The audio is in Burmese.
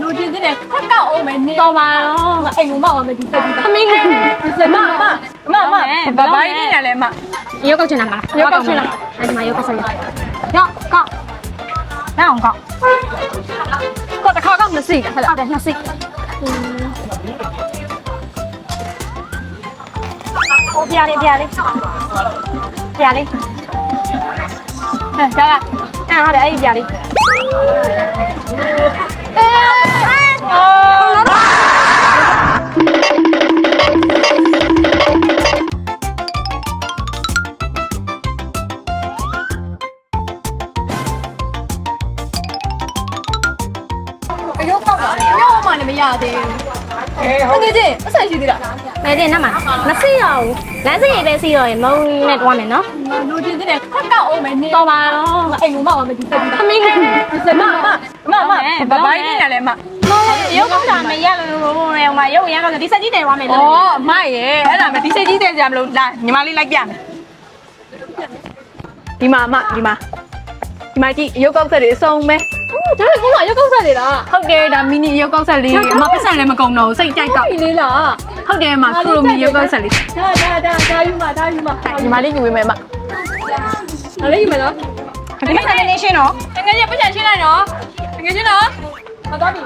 လူချင်းတဲ့ခက်ကောက်အောင်မယ်နေတော့ပါတော့အိမ်ကမောက်အောင်မယ်ဒီတက်ဒီသမီးကစမဘာဘိုင်းနေရလဲမရုပ်ကောက်ချင်တာမလားရုပ်ကောက်ချင်လားအဲဒီမှာရုပ်ကောက်စရာရော့ကောက်နားအောင်ကောက်တော့တစ်ခါကောက်နှစ်စီဟဲ့လားဟုတ်တယ်နှစ်စိဟိုပြလေးဟဲ့ဒါကဟုတ်တယ်အဲ့ဒီပြလေးရုပ်ကောက်ပါရုပ်မှလည်းမရသေးဘူးငယ်ချင်းအဆက်ရှိသေးလားမယ်တင်နတ်မှာမစိရဘူးလမ်းစိရတဲ့စီရောရင်မုံနဲ့တွားမယ်နော်လူချင်းတဲ့ခက်ကောက်အောင်မယ်နေတော့ပါတော့အိမ်ကမောက်အောင်မယ်ဒီတက်ဒီသမီးကစမဘာဘိုင်းနေရလဲမရုပ်ကောက်တာမရလို့လေဟိုမှာရုပ်ရမ်းကောက်ဒီဆက်ကြီးတယ်သွားမယ်လို့ဩအမရဲ့အဲ့ဒါမဒီစိတ်ကြီးတဲ့ကြမလို့လာညီမလေးလိုက်ပြမယ်ဒီမှာဒီမှာကြည့်ရုပ်ကောက်ဆက်တွေအစုံပဲဒါကခုမှရုပ်ကောက်ဆက်တွေလားဟုတ်တယ်ဒါမီနီရုပ်ကောက်ဆက်လေးအမပတ်စံလည်းမကုန်တော့ဘူးစိတ်ကြိုက်ကောက်လေးလားဟုတ်တယ်အမခရိုမီရုပ်ကောက်ဆက်လေးဒါယူမှာညီမလေးယူပေးမယ်အမလေးယူမယ်နော်ဒီမှာနေရှင်းတော့ငယ်ချင်းပတ်စံရှင်းလိုက်နော်ငယ်ချင်းနော်မတော်ပြီ